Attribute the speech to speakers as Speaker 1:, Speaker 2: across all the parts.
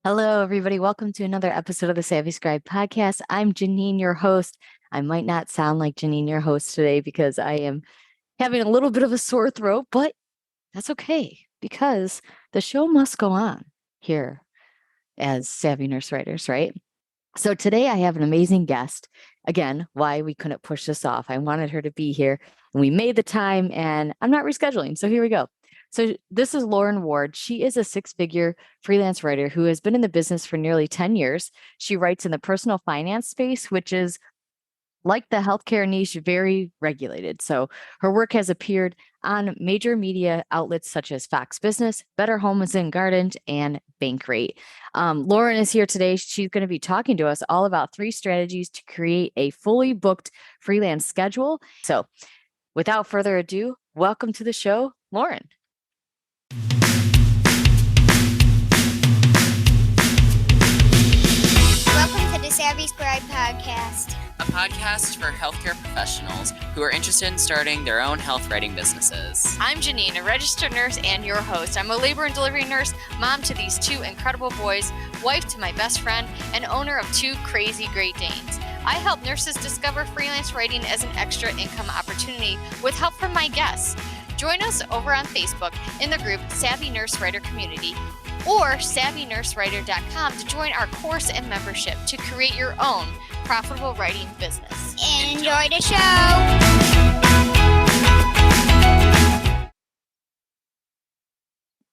Speaker 1: Hello, everybody. Welcome to another episode of the Savvy Scribe podcast. I'm Janine, your host. I might not sound like Janine, your host today because I am having a little bit of a sore throat, but that's okay because the show must go on here as Savvy Nurse Writers, right? So today I have an amazing guest. Again, why we couldn't push this off. I wanted her to be here and we made the time and I'm not rescheduling. So here we go. So this is Lauren Ward. She is a six-figure freelance writer who has been in the business for nearly 10 years. She writes in the personal finance space, which is like the healthcare niche, very regulated. So her work has appeared on major media outlets such as Fox Business, Better Homes and Gardens, and Bankrate. Lauren is here today. She's going to be talking to us all about 3 strategies to create a fully booked freelance schedule. So without further ado, welcome to the show, Lauren.
Speaker 2: Welcome to the Savvy Scribe podcast,
Speaker 3: a podcast for healthcare professionals who are interested in starting their own health writing businesses.
Speaker 4: I'm Janine, a registered nurse and your host. I'm a labor and delivery nurse, mom to these 2 incredible boys, wife to my best friend, and owner of 2 crazy Great Danes. I help nurses discover freelance writing as an extra income opportunity with help from my guests. Join us over on Facebook in the group Savvy Nurse Writer Community or savvynursewriter.com to join our course and membership to create your own profitable writing business.
Speaker 2: Enjoy the show.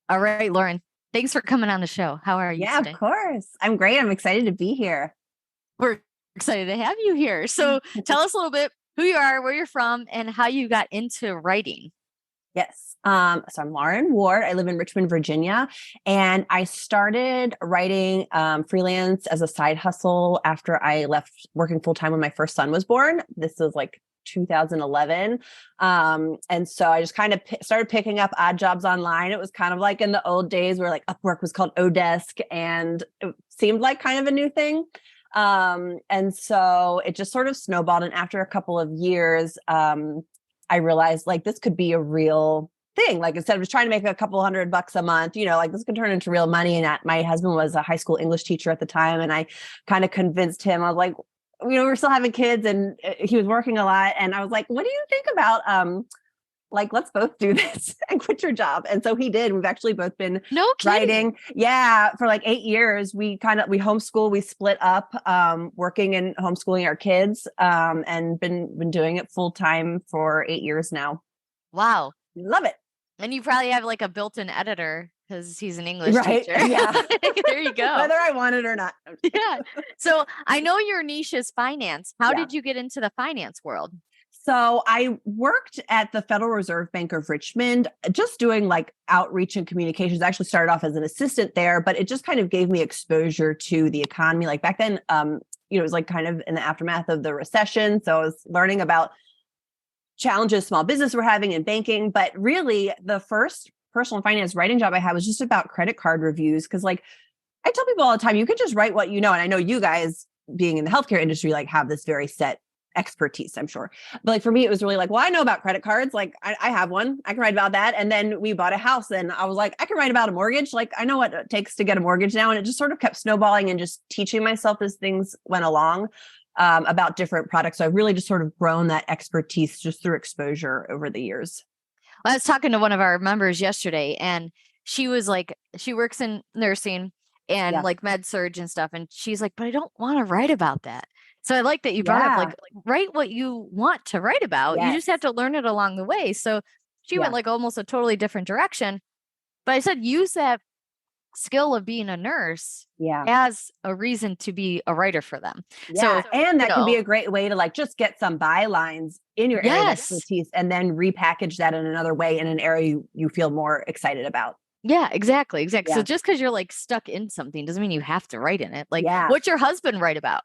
Speaker 1: All right, Lauren, thanks for coming on the show. How are you today?
Speaker 5: Of course. I'm great. I'm excited to be here.
Speaker 1: We're excited to have you here. So tell us a little bit who you are, where you're from, and how you got into writing.
Speaker 5: Yes. So I'm Lauren Ward. I live in Richmond, Virginia, and I started writing freelance as a side hustle after I left working full time when my first son was born. This was like 2011. And so I just kind of started picking up odd jobs online. It was kind of like in the old days where like Upwork was called Odesk and it seemed like kind of a new thing. And so it just sort of snowballed. And after a couple of years, I realized like this could be a real thing. Like instead of just trying to make a couple $100 a month, like this could turn into real money. And my husband was a high school English teacher at the time. And I kind of convinced him, I was like, we're still having kids and he was working a lot. And I was like, what do you think about, let's both do this and quit your job. And so he did. We've actually both been writing. Yeah. For like 8 years, we homeschool, we split up, working and homeschooling our kids, and been doing it full time for 8 years now.
Speaker 1: Wow.
Speaker 5: Love it.
Speaker 1: And you probably have like a built-in editor because he's an English teacher.
Speaker 5: Yeah.
Speaker 1: There you go.
Speaker 5: Whether I want it or not.
Speaker 1: Yeah. So I know your niche is finance. How
Speaker 5: Yeah.
Speaker 1: did you get into the finance world?
Speaker 5: So I worked at the Federal Reserve Bank of Richmond, just doing like outreach and communications. I actually started off as an assistant there, but it just kind of gave me exposure to the economy. Like back then, it was like kind of in the aftermath of the recession. So I was learning about challenges small business were having in banking. But really the first personal finance writing job I had was just about credit card reviews. Cause like I tell people all the time, you could just write what you know. And I know you guys being in the healthcare industry, like have this very set expertise, I'm sure. But like for me, it was really like, well, I know about credit cards. Like I have one, I can write about that. And then we bought a house and I was like, I can write about a mortgage. Like I know what it takes to get a mortgage now. And it just sort of kept snowballing and just teaching myself as things went along, about different products. So I've really just sort of grown that expertise just through exposure over the years.
Speaker 1: Well, I was talking to one of our members yesterday and she was like, she works in nursing and like med surg and stuff. And she's like, but I don't want to write about that. So I like that you brought up like write what you want to write about. You just have to learn it along the way. So she went like almost a totally different direction. But I said, use that skill of being a nurse as a reason to be a writer for them.
Speaker 5: Yeah. So, and that can be a great way to like just get some bylines in your area of expertise and then repackage that in another way in an area you feel more excited about.
Speaker 1: Yeah, exactly. Yeah. So just because you're like stuck in something doesn't mean you have to write in it. Like what's your husband write about?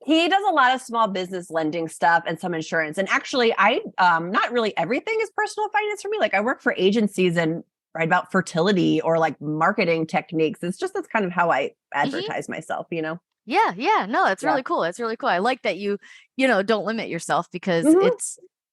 Speaker 5: He does a lot of small business lending stuff and some insurance. And actually, I not really everything is personal finance for me. Like I work for agencies and write about fertility or like marketing techniques. It's just that's kind of how I advertise myself,
Speaker 1: Yeah. No, that's really cool. That's really cool. I like that you don't limit yourself because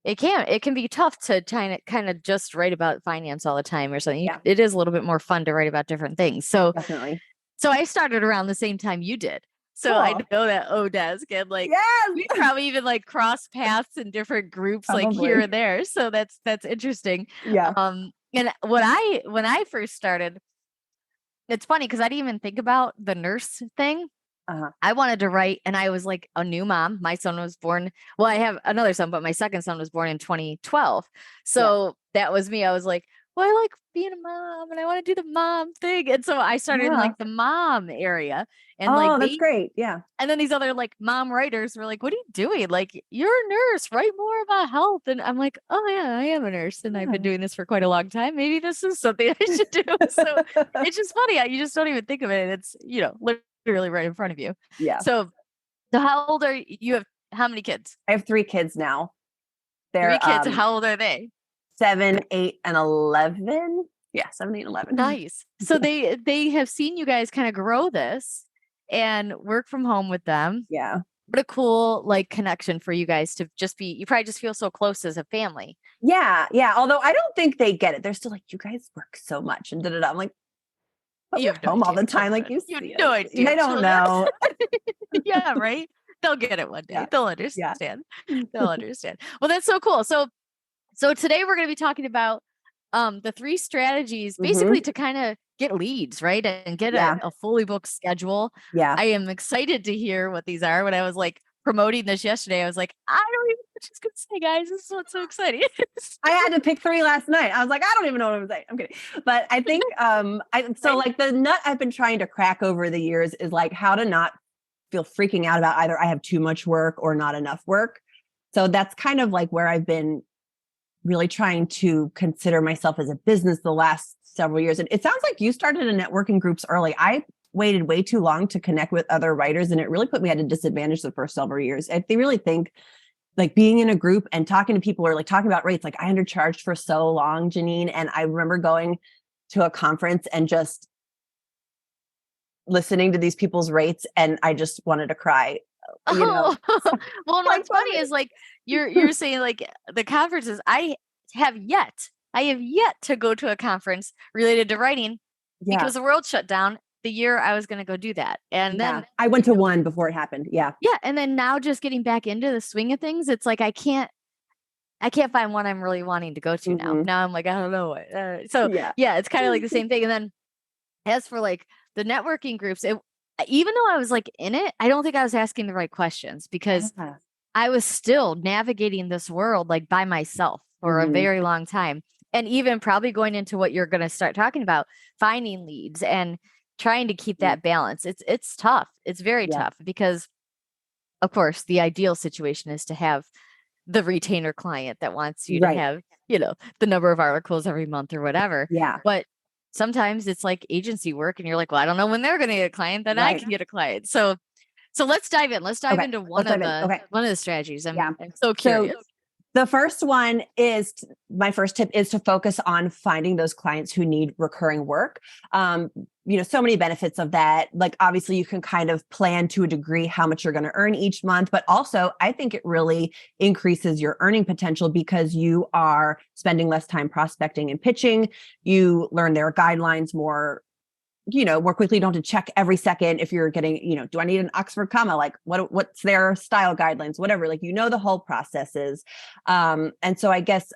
Speaker 1: it can be tough to kind of just write about finance all the time or something. It is a little bit more fun to write about different things. So
Speaker 5: definitely.
Speaker 1: So I started around the same time you did. So I
Speaker 5: Cool.
Speaker 1: know that Odesk and like
Speaker 5: Yes.
Speaker 1: we probably even like cross paths in different groups like here
Speaker 5: Probably.
Speaker 1: and there. So that's interesting.
Speaker 5: Yeah.
Speaker 1: And when I first started, it's funny because I didn't even think about the nurse thing.
Speaker 5: Uh-huh.
Speaker 1: I wanted to write, and I was like a new mom. My son was born. Well, I have another son, but my second son was born in 2012. So that was me. I was like, well, I like being a mom and I want to do the mom thing. And so I started in
Speaker 5: Yeah.
Speaker 1: like the mom area. And like
Speaker 5: Oh, that's great. Yeah.
Speaker 1: and then these other like mom writers were like, what are you doing? Like, you're a nurse, write more about health. And I'm like, oh yeah, I am a nurse. And I've been doing this for quite a long time. Maybe this is something I should do. So it's just funny. You just don't even think of it. It's, literally right in front of you.
Speaker 5: Yeah.
Speaker 1: So how old are you? Have how many kids?
Speaker 5: I have 3 kids now.
Speaker 1: Three
Speaker 5: They're
Speaker 1: kids. How old are they?
Speaker 5: 7, 8, and 11. Yeah, 7, 8, and 11.
Speaker 1: Nice. So they have seen you guys kind of grow this and work from home with them.
Speaker 5: Yeah.
Speaker 1: What a cool like connection for you guys to just be. You probably just feel so close as a family.
Speaker 5: Yeah. Yeah. Although I don't think they get it. They're still like, you guys work so much and da-da-da. I'm like, but
Speaker 1: You
Speaker 5: we're
Speaker 1: have no
Speaker 5: home all
Speaker 1: idea,
Speaker 5: the time. Like
Speaker 1: children.
Speaker 5: you
Speaker 1: You
Speaker 5: see
Speaker 1: have no
Speaker 5: us.
Speaker 1: idea,
Speaker 5: They don't
Speaker 1: children.
Speaker 5: know.
Speaker 1: Yeah, right. They'll get it one day.
Speaker 5: Yeah.
Speaker 1: They'll understand. They'll understand. Well, that's so cool. So today we're going to be talking about the 3 strategies basically to kind of get leads, right? And get a fully booked schedule.
Speaker 5: Yeah.
Speaker 1: I am excited to hear what these are. When I was like promoting this yesterday, I was like, I don't even know what she's going to say, guys. This is what's so exciting.
Speaker 5: I had to pick 3 last night. I was like, I don't even know what I'm saying. I'm kidding. But I think like the nut I've been trying to crack over the years is like how to not feel freaking out about either I have too much work or not enough work. So that's kind of like where I've been really trying to consider myself as a business the last several years. And it sounds like you started in networking groups early. I waited way too long to connect with other writers, and it really put me at a disadvantage the first several years. They really think like being in a group and talking to people or like talking about rates, like I undercharged for so long, Janine. And I remember going to a conference and just listening to these people's rates, and I just wanted to cry. You know?
Speaker 1: Well, and what's funny is like you're saying like the conferences. I have yet to go to a conference related to writing because the world shut down the year I was going to go do that. And then
Speaker 5: I went to one before it happened. Yeah.
Speaker 1: Yeah. And then now just getting back into the swing of things, it's like I can't find one I'm really wanting to go to now. Now I'm like, I don't know what. It's kind of like the same thing. And then as for like the networking groups, even though I was like in it, I don't think I was asking the right questions because I was still navigating this world like by myself for a very long time. And even probably going into what you're going to start talking about, finding leads and trying to keep that balance. It's tough. It's very tough because of course the ideal situation is to have the retainer client that wants you to have, the number of articles every month or whatever.
Speaker 5: Yeah.
Speaker 1: But sometimes it's like agency work and you're like, well, I don't know when they're going to get a client, then I can get a client. So let's dive in. Let's dive into one of the strategies. I'm so curious.
Speaker 5: So the first one is my first tip is to focus on finding those clients who need recurring work. So many benefits of that. Like obviously you can kind of plan to a degree how much you're going to earn each month, but also I think it really increases your earning potential because you are spending less time prospecting and pitching. You learn their guidelines more quickly. You don't have to check every second if you're getting, do I need an Oxford comma? Like what's their style guidelines, whatever, like, the whole processes. And so I guess,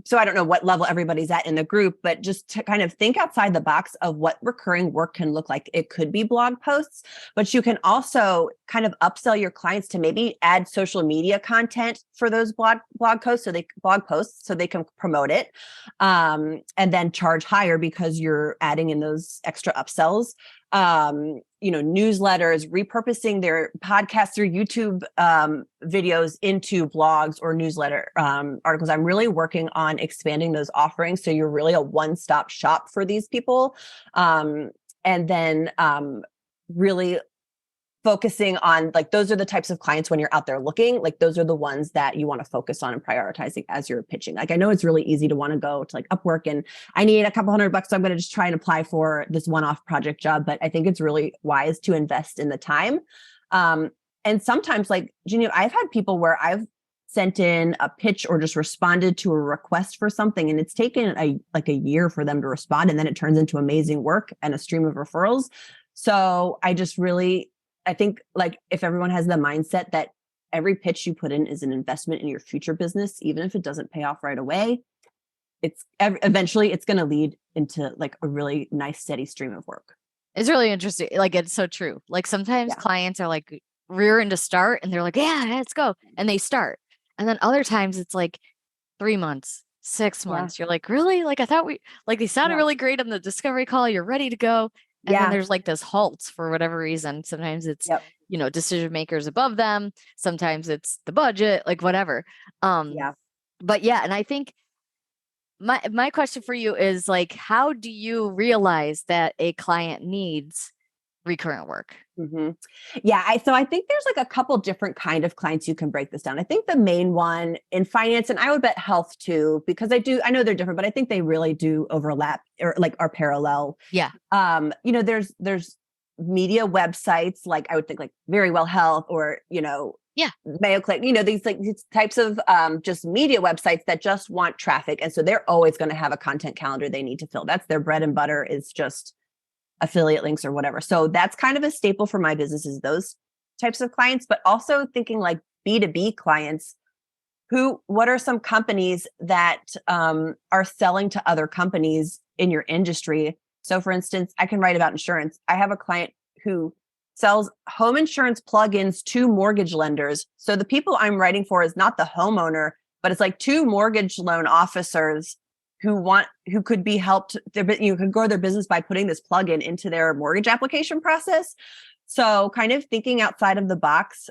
Speaker 5: so I don't know what level everybody's at in the group, but just to kind of think outside the box of what recurring work can look like. It could be blog posts, but you can also kind of upsell your clients to maybe add social media content for those blog posts so they can promote it, and then charge higher because you're adding in those extra upsells. Newsletters, repurposing their podcasts or YouTube videos into blogs or newsletter articles. I'm really working on expanding those offerings. So you're really a one-stop shop for these people. And then really focusing on like, those are the types of clients when you're out there looking, like those are the ones that you want to focus on and prioritizing as you're pitching. Like, I know it's really easy to want to go to like Upwork and I need a couple $100, so I'm going to just try and apply for this one-off project job. But I think it's really wise to invest in the time. And sometimes like, I've had people where I've sent in a pitch or just responded to a request for something, and it's taken a year for them to respond, and then it turns into amazing work and a stream of referrals. So I think like if everyone has the mindset that every pitch you put in is an investment in your future business, even if it doesn't pay off right away, eventually it's going to lead into like a really nice steady stream of work.
Speaker 1: It's really interesting. Like, it's so true. Like sometimes clients are like rearing to start and they're like, yeah, let's go. And they start. And then other times it's like 3 months, 6 months. You're like, really? Like, I thought they sounded really great on the discovery call. You're ready to go. And then there's like this halts for whatever reason. Sometimes it's, decision makers above them. Sometimes it's the budget, like whatever. But yeah. And I think my question for you is like, how do you realize that a client needs recurrent work?
Speaker 5: Mm-hmm. Yeah. So I think there's like a couple different kind of clients you can break this down. I think the main one in finance, and I would bet health too, because I know they're different, but I think they really do overlap or like are parallel.
Speaker 1: Yeah.
Speaker 5: There's media websites, like I would think like Very Well Health or, Mayo Clinic, these types of just media websites that just want traffic. And so they're always going to have a content calendar they need to fill. That's their bread and butter, is just affiliate links or whatever. So that's kind of a staple for my business, is those types of clients, but also thinking like B2B clients. What are some companies that are selling to other companies in your industry? So for instance, I can write about insurance. I have a client who sells home insurance plugins to mortgage lenders. So the people I'm writing for is not the homeowner, but it's like 2 mortgage loan officers who could be helped. You could grow their business by putting this plugin into their mortgage application process. So kind of thinking outside of the box.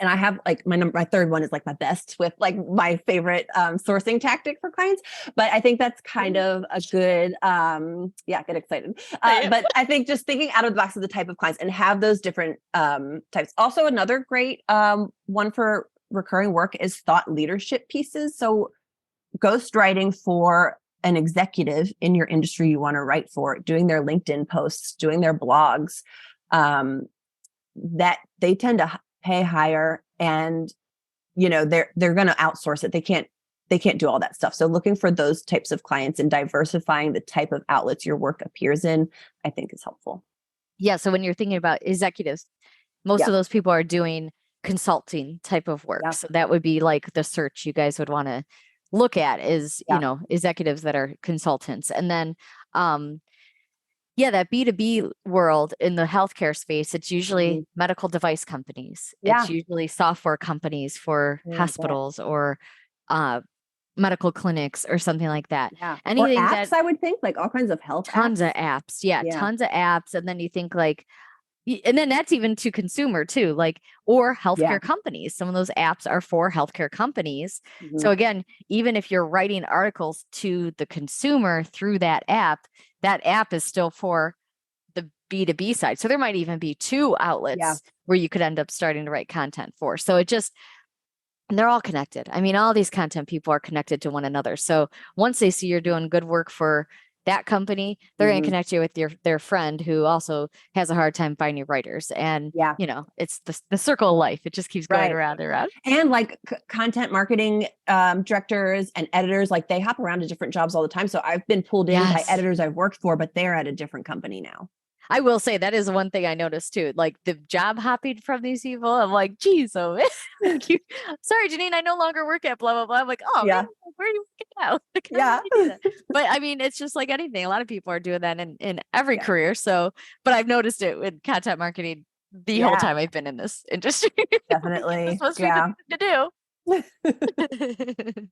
Speaker 5: And I have like my third one is like my best with like my favorite sourcing tactic for clients. But I think that's kind of a good, get excited. But I think just thinking out of the box of the type of clients and have those different types. Also, another great one for recurring work is thought leadership pieces. So ghostwriting for an executive in your industry you want to write for, doing their LinkedIn posts, doing their blogs, that they tend to pay higher, and they're going to outsource it. They can't do all that stuff. So looking for those types of clients and diversifying the type of outlets your work appears in, I think is helpful.
Speaker 1: Yeah. So when you're thinking about executives, most of those people are doing consulting type of work. Yeah. So that would be like the search you guys would want to look at is, executives that are consultants. And then, that B2B world in the healthcare space, it's usually medical device companies. Yeah. It's usually software companies for hospitals or medical clinics or something like that.
Speaker 5: Yeah. Anything or apps, I would think, like all kinds of health
Speaker 1: tons of apps. Yeah, tons of apps. And then you think like, and then that's even to consumer too, like, or healthcare companies. Some of those apps are for healthcare companies. Mm-hmm. So again, even if you're writing articles to the consumer through that app is still for the B2B side. So there might even be 2 outlets where you could end up starting to write content for. So and they're all connected. I mean, all these content people are connected to one another. So once they see you're doing good work for that company, they're going to connect you with their friend who also has a hard time finding writers. And, it's the circle of life. It just keeps going around and around.
Speaker 5: And like content marketing directors and editors, like they hop around to different jobs all the time. So I've been pulled in by editors I've worked for, but they're at a different company now.
Speaker 1: I will say that is one thing I noticed too, like the job hopping from these people. I'm like, geez, sorry, Janine, I no longer work at blah, blah, blah. I'm like, oh, man, where are you working now? But I mean, it's just like anything. A lot of people are doing that in every career. So, but I've noticed it with content marketing the whole time I've been in this industry.
Speaker 5: Definitely.
Speaker 1: It's supposed to be to do.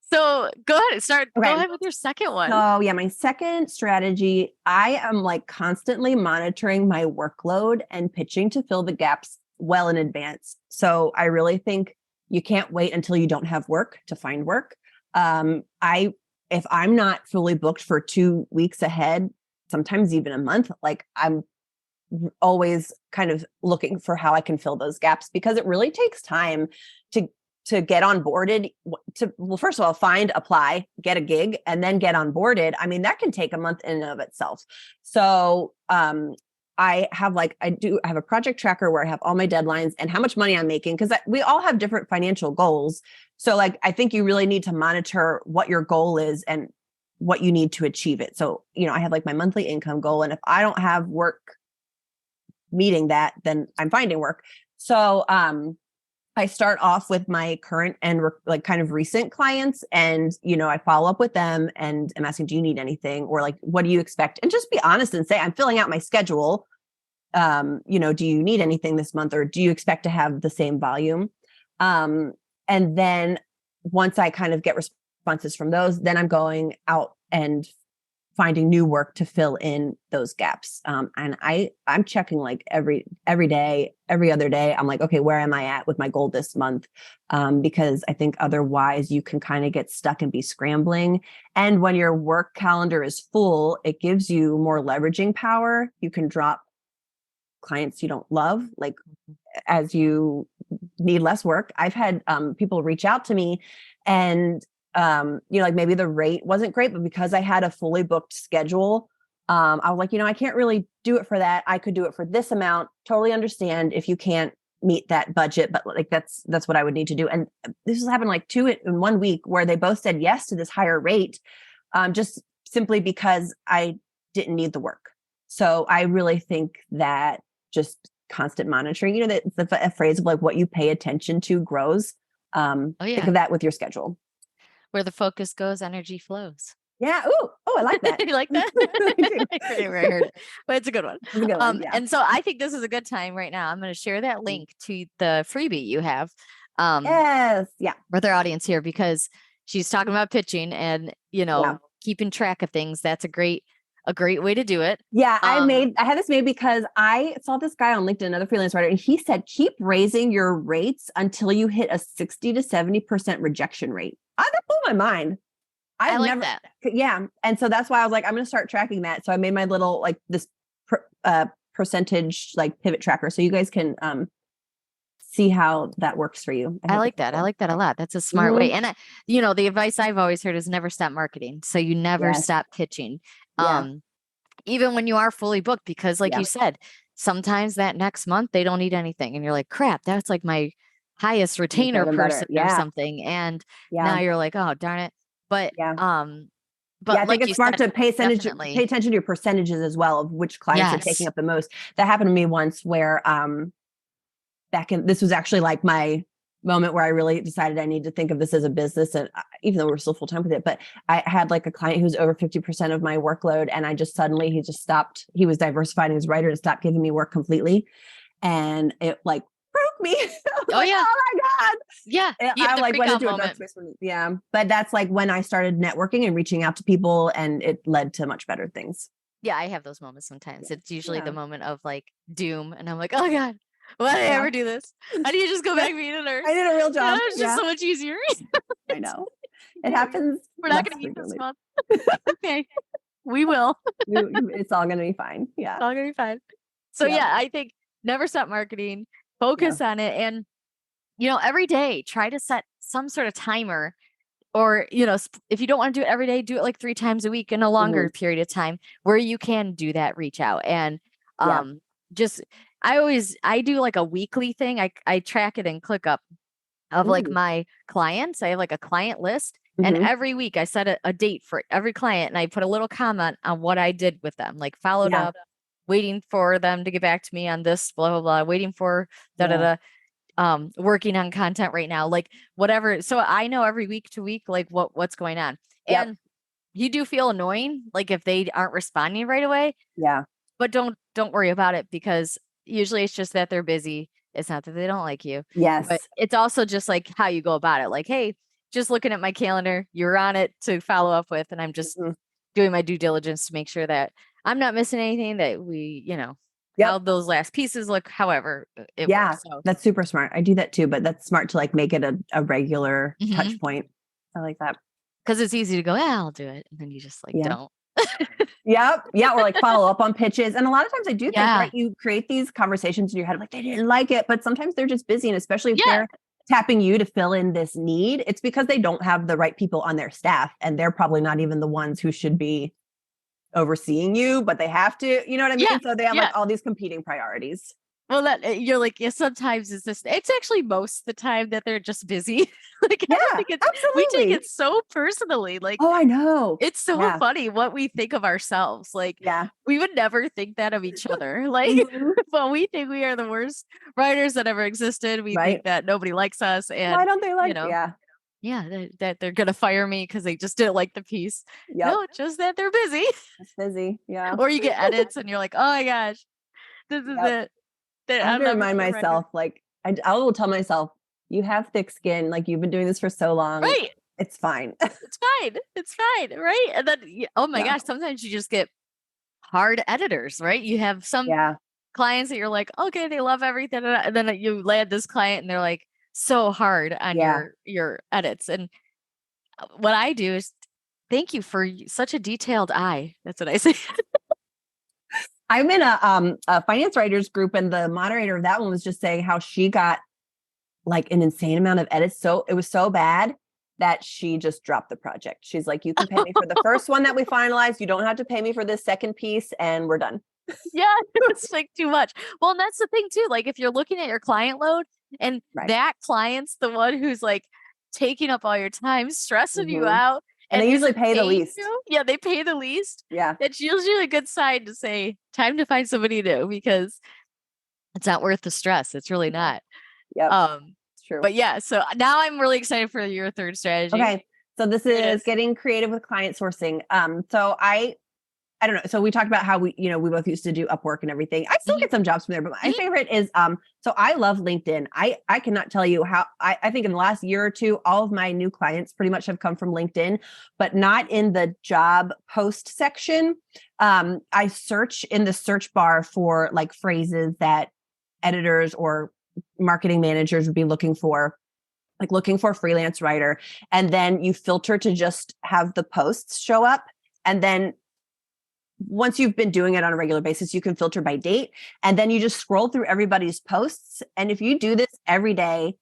Speaker 1: So go ahead, go ahead with your second one.
Speaker 5: Oh yeah. My second strategy, I am like constantly monitoring my workload and pitching to fill the gaps well in advance. So I really think you can't wait until you don't have work to find work. If I'm not fully booked for 2 weeks ahead, sometimes even a month, like I'm always kind of looking for how I can fill those gaps, because it really takes time to get onboarded, first of all, apply, get a gig, and then get onboarded. I mean, that can take a month in and of itself. So I have a project tracker where I have all my deadlines and how much money I'm making, because we all have different financial goals. So like, I think you really need to monitor what your goal is and what you need to achieve it. So, I have like my monthly income goal, and if I don't have work meeting that, then I'm finding work. So, I start off with my current and like kind of recent clients, and, I follow up with them and I'm asking, do you need anything? Or like, what do you expect? And just be honest and say, I'm filling out my schedule. Do you need anything this month, or do you expect to have the same volume? And then once I kind of get responses from those, then I'm going out and finding new work to fill in those gaps. And I'm checking like every day, every other day. I'm like, okay, where am I at with my goal this month? Because I think otherwise you can kind of get stuck and be scrambling. And when your work calendar is full, it gives you more leveraging power. You can drop clients you don't love, like as you need less work. I've had people reach out to me, and like maybe the rate wasn't great, but because I had a fully booked schedule, I was like, I can't really do it for that. I could do it for this amount. Totally understand if you can't meet that budget, but like that's what I would need to do. And this has happened like 2 in 1 week, where they both said yes to this higher rate, just simply because I didn't need the work. So I really think that just constant monitoring, that a phrase of like, what you pay attention to grows. Think of that with your schedule.
Speaker 1: Where the focus goes, energy flows.
Speaker 5: Yeah. Oh, I like that.
Speaker 1: You like that? I forget where I heard it, but it's a good one.
Speaker 5: It's a good one, yeah.
Speaker 1: And so I think this is a good time right now. I'm going to share that link to the freebie you have.
Speaker 5: Yes. Yeah.
Speaker 1: With our audience here, because she's talking about pitching and, keeping track of things. That's a great way to do it.
Speaker 5: Yeah. I had this made because I saw this guy on LinkedIn, another freelance writer, and he said, keep raising your rates until you hit a 60 to 70% rejection rate. That blew my mind.
Speaker 1: I like that.
Speaker 5: Yeah. And so that's why I was like, I'm going to start tracking that. So I made my little, like this percentage, like pivot tracker. So you guys can see how that works for you.
Speaker 1: I like that. I like that a lot. That's a smart way. And the advice I've always heard is never stop marketing. So you never stop pitching. Even when you are fully booked, because like you said, sometimes that next month they don't need anything. And you're like, crap, that's like my highest retainer person or something. And now you're like, oh, darn it. But,
Speaker 5: I think it's smart to pay attention to your percentages as well, of which clients are taking up the most. That happened to me once where, this was actually like my moment where I really decided I need to think of this as a business. And even though we're still full time with it, but I had like a client who was over 50% of my workload. And he just stopped. He was diversifying his writer and stopped giving me work completely. And it like broke me. Oh my God.
Speaker 1: Yeah.
Speaker 5: I like went into a dark space. Yeah. But that's like when I started networking and reaching out to people, and it led to much better things.
Speaker 1: Yeah. I have those moments sometimes. It's usually the moment of like doom. And I'm like, oh God, why did I ever do this? How do you just go back being a nurse?
Speaker 5: I did a real job.
Speaker 1: It's just so much easier.
Speaker 5: I know. It happens.
Speaker 1: We're not going to eat this month. Okay. We will.
Speaker 5: It's all going to be fine. Yeah.
Speaker 1: It's all going to be fine. So I think never stop marketing, focus on it. And, every day, try to set some sort of timer, or, if you don't want to do it every day, do it like 3 times a week in a longer period of time where you can do that reach out. And I do like a weekly thing. I track it in ClickUp of like my clients. I have like a client list. And every week I set a date for every client, and I put a little comment on what I did with them, like followed up, waiting for them to get back to me on this, blah, blah, blah, waiting for working on content right now, like whatever. So I know every week to week, like what's going on. And you do feel annoying, like if they aren't responding right away. Yeah. But don't worry about it, because usually it's just that they're busy. It's not that they don't like you.
Speaker 5: Yes.
Speaker 1: But it's also just like how you go about it. Like, hey, just looking at my calendar, you're on it to follow up with, and I'm just doing my due diligence to make sure that I'm not missing anything, that we, how those last pieces look, however it works. So.
Speaker 5: That's super smart. I do that too, but that's smart to like make it a regular touch point. I like that.
Speaker 1: Because it's easy to go, I'll do it. And then you just like, don't.
Speaker 5: Yeah. Or like follow up on pitches. And a lot of times I do think, right, you create these conversations in your head, like they didn't like it, but sometimes they're just busy. And especially if they're tapping you to fill in this need, it's because they don't have the right people on their staff, and they're probably not even the ones who should be overseeing you, but they have to, you know what I mean?
Speaker 1: Yeah,
Speaker 5: So they have
Speaker 1: yeah.
Speaker 5: like all these competing priorities.
Speaker 1: Well, that you're like, yeah, sometimes it's actually most of the time that they're just busy. Like, I don't
Speaker 5: Yeah,
Speaker 1: think we take
Speaker 5: absolutely.
Speaker 1: it so personally. Like,
Speaker 5: Oh, I know.
Speaker 1: it's so
Speaker 5: Yeah.
Speaker 1: funny what we think of ourselves. Like,
Speaker 5: Yeah.
Speaker 1: we would never think that of each other. Like,
Speaker 5: Mhm.
Speaker 1: but we think we are the worst writers that ever existed. We
Speaker 5: Right.
Speaker 1: think that nobody likes us,
Speaker 5: Why
Speaker 1: and
Speaker 5: don't they
Speaker 1: you
Speaker 5: like?
Speaker 1: know,
Speaker 5: Yeah.
Speaker 1: yeah, that they're gonna fire me because they just didn't like the piece.
Speaker 5: Yep.
Speaker 1: No, just that they're busy.
Speaker 5: It's busy. Yeah.
Speaker 1: Or you get edits, and you're like, oh my gosh, this is
Speaker 5: Yep.
Speaker 1: it. That
Speaker 5: I have
Speaker 1: I'm
Speaker 5: to
Speaker 1: never
Speaker 5: remind
Speaker 1: gonna write.
Speaker 5: myself, like, I will tell myself, you have thick skin. Like, you've been doing this for so long.
Speaker 1: Right.
Speaker 5: It's fine.
Speaker 1: It's fine. It's fine. Right. And then, oh my
Speaker 5: Yeah.
Speaker 1: gosh, sometimes you just get hard editors, right? You have some
Speaker 5: Yeah.
Speaker 1: clients that you're like, okay, they love everything. And then you land this client and they're like so hard on
Speaker 5: Yeah.
Speaker 1: your edits. And what I do is thank you for such a detailed eye. That's what I say.
Speaker 5: I'm in a finance writers group, and the moderator of that one was just saying how she got like an insane amount of edits. So it was so bad that she just dropped the project. She's like, you can pay me for the first one that we finalized. You don't have to pay me for this second piece, and we're done.
Speaker 1: Yeah, it's like too much. Well, and that's the thing too. Like if you're looking at your client load and
Speaker 5: Right.
Speaker 1: that client's the one who's like taking up all your time, stressing you
Speaker 5: Mhm.
Speaker 1: out,
Speaker 5: And they usually
Speaker 1: isn't
Speaker 5: pay the
Speaker 1: paying
Speaker 5: least.
Speaker 1: you, yeah, they pay the least.
Speaker 5: Yeah.
Speaker 1: That's usually a good sign to say, time to find somebody new because it's not worth the stress. It's really not.
Speaker 5: Yep. It's true.
Speaker 1: But yeah, so now I'm really excited for your third strategy.
Speaker 5: Okay. So this
Speaker 1: Here it
Speaker 5: is
Speaker 1: is.
Speaker 5: getting creative with client sourcing. So I don't know. So we talked about how we both used to do Upwork and everything. I still
Speaker 1: Mhm.
Speaker 5: get some jobs from there, but my
Speaker 1: Mhm.
Speaker 5: favorite is so I love LinkedIn. I cannot tell you how I think in the last year or two, all of my new clients pretty much have come from LinkedIn, but not in the job post section. I search in the search bar for like phrases that editors or marketing managers would be looking for, like looking for a freelance writer. And then you filter to just have the posts show up. And then once you've been doing it on a regular basis, you can filter by date. And then you just scroll through everybody's posts. And if you do this every day,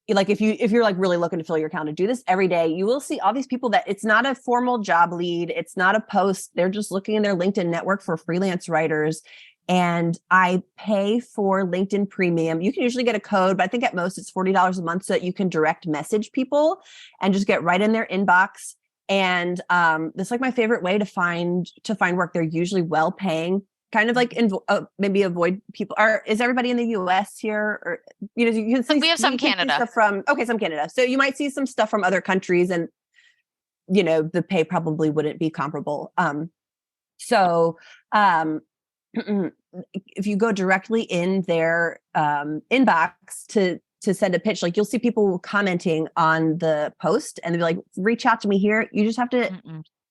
Speaker 5: like if you're like really looking to fill your calendar, do this every day, you will see all these people that it's not a formal job lead. It's not a post. They're just looking in their LinkedIn network for freelance writers. And I pay for LinkedIn Premium. You can usually get a code, but I think at most it's $40 a month so that you can direct message people and just get right in their inbox. And that's like my favorite way to find work. They're usually well paying, kind of like maybe avoid people. Or is everybody in the US here? Or you can see
Speaker 4: We have some
Speaker 5: you can see
Speaker 4: Canada.
Speaker 5: stuff from some Canada. So you might see some stuff from other countries, and the pay probably wouldn't be comparable. So if you go directly in their inbox to send a pitch, like you'll see people commenting on the post and they'll be like, reach out to me here. You just have to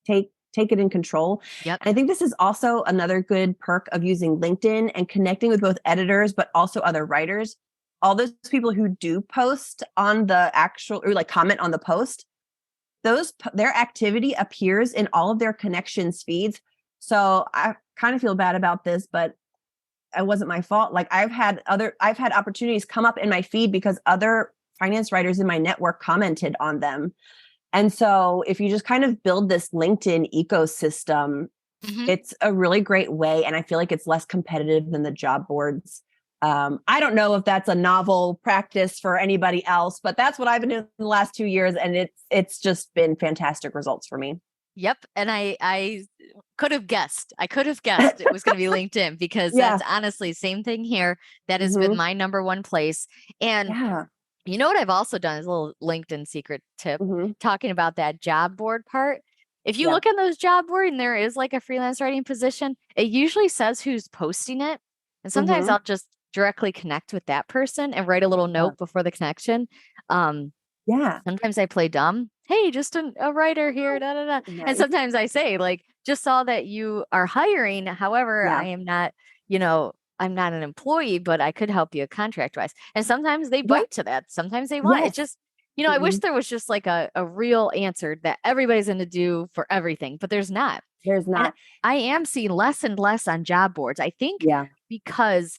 Speaker 5: take it in control.
Speaker 1: Yep.
Speaker 5: And I think this is also another good perk of using LinkedIn and connecting with both editors, but also other writers. All those people who do post on the actual or like comment on the post, their activity appears in all of their connections feeds. So I kind of feel bad about this, but it wasn't my fault. Like I've had opportunities come up in my feed because other finance writers in my network commented on them. And so if you just kind of build this LinkedIn ecosystem, it's a really great way. And I feel like it's less competitive than the job boards. I don't know if that's a novel practice for anybody else, but that's what I've been doing the last 2 years. And it's just been fantastic results for me.
Speaker 1: Yep. And I could have guessed. I could have guessed it was going to be LinkedIn because that's honestly same thing here. That has been my number one place. And you know what I've also done is a little LinkedIn secret tip talking about that job board part. If you look in those job board and there is like a freelance writing position, it usually says who's posting it. And sometimes I'll just directly connect with that person and write a little note before the connection. Sometimes I play dumb. Hey, just a writer here. Da, da, da.
Speaker 5: Nice.
Speaker 1: And sometimes I say like, just saw that you are hiring. However, I am not, I'm not an employee, but I could help you contract wise. And sometimes they bite to that. Sometimes they want it's just, I wish there was just like a real answer that everybody's going to do for everything, but there's not.
Speaker 5: There's not.
Speaker 1: And I am seeing less and less on job boards. I think because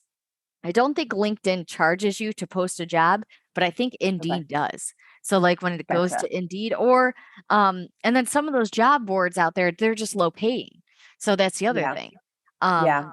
Speaker 1: I don't think LinkedIn charges you to post a job, but I think Indeed does. So like when it goes to Indeed or and then some of those job boards out there, they're just low paying. So that's the other
Speaker 5: Yeah.
Speaker 1: thing.
Speaker 5: Yeah.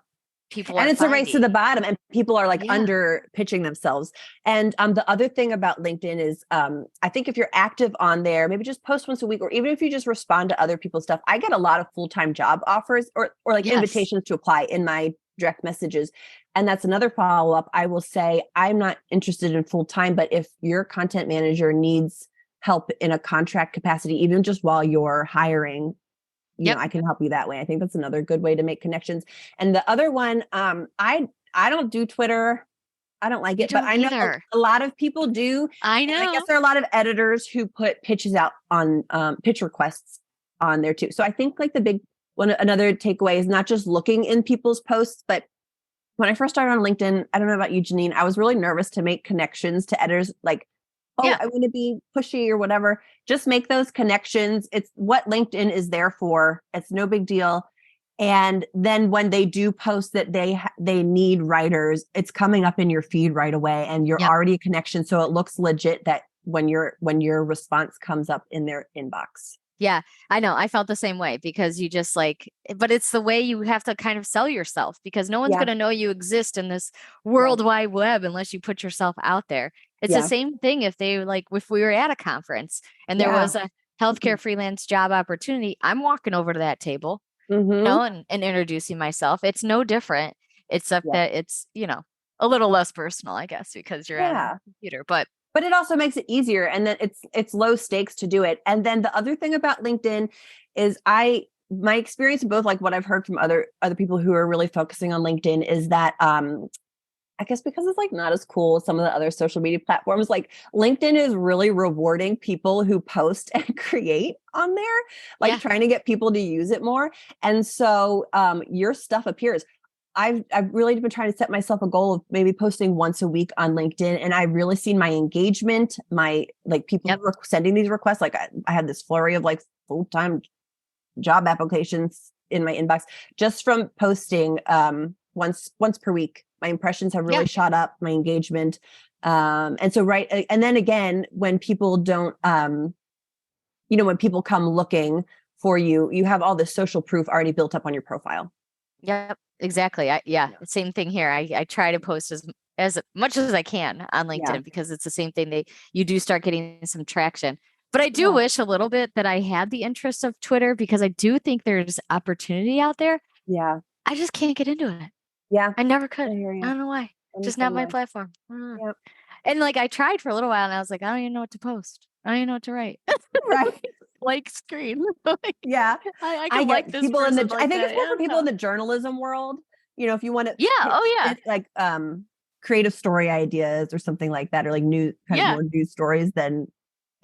Speaker 1: People
Speaker 5: And
Speaker 1: are
Speaker 5: it's a race to the
Speaker 1: finding.
Speaker 5: bottom, and people are like
Speaker 1: Yeah.
Speaker 5: under pitching themselves. And the other thing about LinkedIn is I think if you're active on there, maybe just post once a week, or even if you just respond to other people's stuff. I get a lot of full-time job offers or like
Speaker 1: Yes.
Speaker 5: invitations to apply in my direct messages. And that's another follow-up. I will say I'm not interested in full-time, but if your content manager needs help in a contract capacity, even just while you're hiring, you
Speaker 1: Yep.
Speaker 5: know, I can help you that way. I think that's another good way to make connections. And the other one, I don't do Twitter. I don't like it, but
Speaker 1: don't
Speaker 5: I know
Speaker 1: either.
Speaker 5: a lot of people do.
Speaker 1: I
Speaker 5: And I
Speaker 1: know.
Speaker 5: guess there are a lot of editors who put pitches out on pitch requests on there too. So I think like the big one, another takeaway is not just looking in people's posts, but when I first started on LinkedIn, I don't know about you, Janine, I was really nervous to make connections to editors. Like, oh,
Speaker 1: Yeah.
Speaker 5: I want to be pushy or whatever. Just make those connections. It's what LinkedIn is there for. It's no big deal. And then when they do post that they need writers, it's coming up in your feed right away, and you're
Speaker 1: Yep.
Speaker 5: already a connection. So it looks legit that when your response comes up in their inbox.
Speaker 1: Yeah, I know. I felt the same way because you just like, but it's the way you have to kind of sell yourself because no one's
Speaker 5: Yeah.
Speaker 1: going to know you exist in this world wide web unless you put yourself out there. It's the
Speaker 5: Yeah.
Speaker 1: same thing if they like, if we were at a conference and there
Speaker 5: Yeah.
Speaker 1: was a healthcare freelance job opportunity, I'm walking over to that table,
Speaker 5: Mm-hmm.
Speaker 1: you know, and introducing myself. It's no different, except
Speaker 5: Yeah.
Speaker 1: that it's, you know, a little less personal, I guess, because you're on
Speaker 5: Yeah.
Speaker 1: a computer. But
Speaker 5: it also makes it easier, and then it's low stakes to do it. And then the other thing about LinkedIn is my experience, both like what I've heard from other people who are really focusing on LinkedIn, is that I guess because it's like not as cool as some of the other social media platforms, like LinkedIn is really rewarding people who post and create on there, like
Speaker 1: Yeah.
Speaker 5: trying to get people to use it more. And so your stuff appears. I've really been trying to set myself a goal of maybe posting once a week on LinkedIn, and I've really seen my engagement, my like people
Speaker 1: Yep.
Speaker 5: who are sending these requests. Like I had this flurry of like full-time job applications in my inbox just from posting once per week. My impressions have really shot up, my engagement, and so and then again, when people don't, you know, when people come looking for you, you have all this social proof already built up on your profile.
Speaker 1: Yep, exactly. Same thing here. I try to post as much as I can on LinkedIn because it's the same thing. You do start getting some traction. But I do wish a little bit that I had the interest of Twitter because I do think there's opportunity out there.
Speaker 5: Yeah.
Speaker 1: I just can't get into it.
Speaker 5: Yeah.
Speaker 1: I never could.
Speaker 5: I hear
Speaker 1: I
Speaker 5: you.
Speaker 1: don't know why. Just not my platform.
Speaker 5: Yep.
Speaker 1: And like I tried for a little while and I was like, I don't even know what to post. I don't even know what to write.
Speaker 5: Right.
Speaker 1: Like screen.
Speaker 5: Yeah.
Speaker 1: I can like this
Speaker 5: people in the
Speaker 1: person like
Speaker 5: I think
Speaker 1: that.
Speaker 5: it's more for people in the journalism world. You know, if you want to like creative story ideas or something like that, or like new kind of more news stories than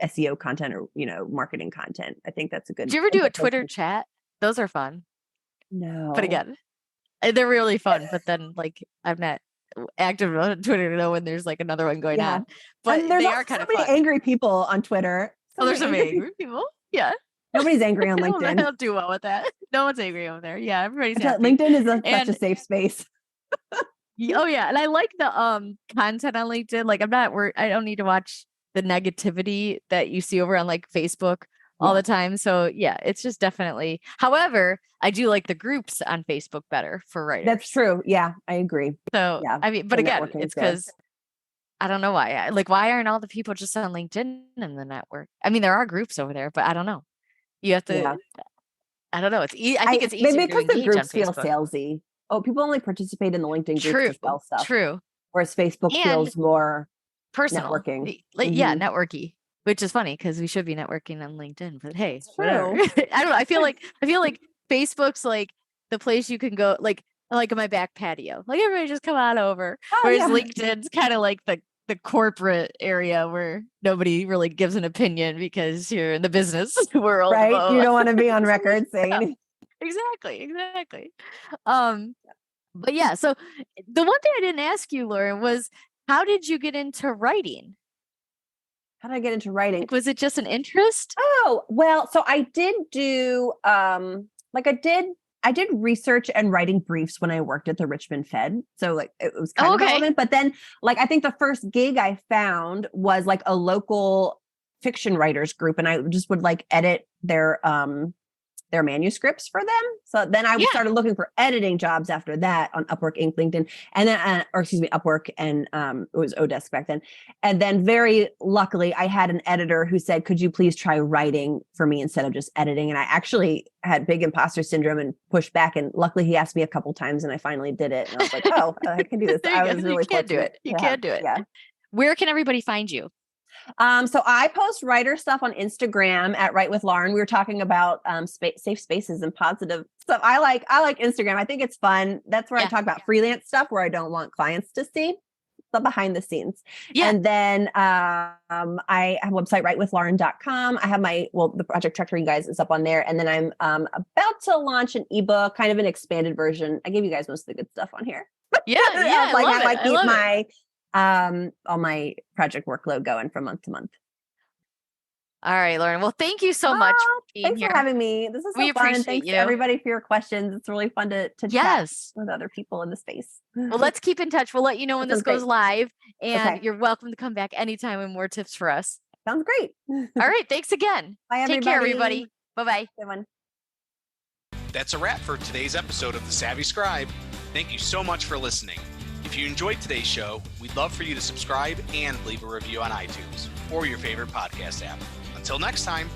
Speaker 5: SEO content or, you know, marketing content. I think that's a good.
Speaker 1: Did you ever do a Twitter chat? Those are fun.
Speaker 5: No.
Speaker 1: But again, they're really fun. But then like I'm not active on Twitter to know when there's like another one going on. But
Speaker 5: there's
Speaker 1: they are kind
Speaker 5: so
Speaker 1: of
Speaker 5: many
Speaker 1: fun.
Speaker 5: angry people on Twitter.
Speaker 1: There's some angry people. Yeah.
Speaker 5: Nobody's angry on LinkedIn.
Speaker 1: I don't do well with that. No one's angry over there. Yeah, everybody's happy.
Speaker 5: LinkedIn is such a safe space.
Speaker 1: Oh yeah, and I like the content on LinkedIn. Like I don't need to watch the negativity that you see over on like Facebook all the time. So yeah, it's just definitely. However, I do like the groups on Facebook better for writers.
Speaker 5: That's true. Yeah, I agree.
Speaker 1: So I mean, but again, it's because I don't know why. Like, why aren't all the people just on LinkedIn in the network? I mean, there are groups over there, but I don't know. You have to. I don't know. It's I think it's easier
Speaker 5: because
Speaker 1: to
Speaker 5: the
Speaker 1: engage
Speaker 5: groups
Speaker 1: on
Speaker 5: feel
Speaker 1: Facebook.
Speaker 5: salesy. Oh, people only participate in the LinkedIn groups to sell stuff.
Speaker 1: True.
Speaker 5: Whereas Facebook feels more
Speaker 1: personal,
Speaker 5: networking.
Speaker 1: Networky, which is funny because we should be networking on LinkedIn. But hey,
Speaker 5: it's
Speaker 1: whatever.
Speaker 5: true.
Speaker 1: I don't know. I feel like Facebook's like the place you can go, like in my back patio. Like everybody just come on over. Whereas LinkedIn's kind of like the corporate area where nobody really gives an opinion because you're in the business world.
Speaker 5: Right. You don't want to be on record saying anything.
Speaker 1: Exactly. But yeah, so the one thing I didn't ask you, Lauren, was how did you get into writing?
Speaker 5: How did I get into writing?
Speaker 1: Like, was it just an interest?
Speaker 5: Oh, well, so I did do I did research and writing briefs when I worked at the Richmond Fed. So like it was kind of relevant. But then like I think the first gig I found was like a local fiction writers group, and I just would like edit their their manuscripts for them. So then I started looking for editing jobs after that on Upwork, Inc., LinkedIn, and then, Upwork, and it was Odesk back then. And then very luckily, I had an editor who said, "Could you please try writing for me instead of just editing?" And I actually had big imposter syndrome and pushed back. And luckily, he asked me a couple times, and I finally did it. And I was like, "Oh, I can do this." I was really
Speaker 1: You can't do it. You can't do it.
Speaker 5: Yeah.
Speaker 1: Where can everybody find you?
Speaker 5: So I post writer stuff on Instagram at Write with Lauren. We were talking about safe spaces and positive stuff. I like Instagram. I think it's fun. That's where I talk about freelance stuff where I don't want clients to see the behind the scenes. Yeah. And then I have a website, writewithlauren.com. I have the project tracker, you guys, is up on there. And then I'm about to launch an ebook, kind of an expanded version. I gave you guys most of the good stuff on here.
Speaker 1: Yeah. I
Speaker 5: keep my all my project workload going from month to month.
Speaker 1: All right, Lauren. Well, thank you so much for being
Speaker 5: thanks
Speaker 1: here.
Speaker 5: for having me. This is so fun. And thanks to everybody for your questions. It's really fun to chat with other people in the space.
Speaker 1: Well, let's keep in touch. We'll let you know when this goes live, and you're welcome to come back anytime with more tips for us.
Speaker 5: Sounds great.
Speaker 1: All right. Thanks again.
Speaker 5: Bye, everybody.
Speaker 1: Take care, everybody. Bye-bye.
Speaker 5: Good one.
Speaker 6: That's a wrap for today's episode of The Savvy Scribe. Thank you so much for listening. If you enjoyed today's show, we'd love for you to subscribe and leave a review on iTunes or your favorite podcast app. Until next time.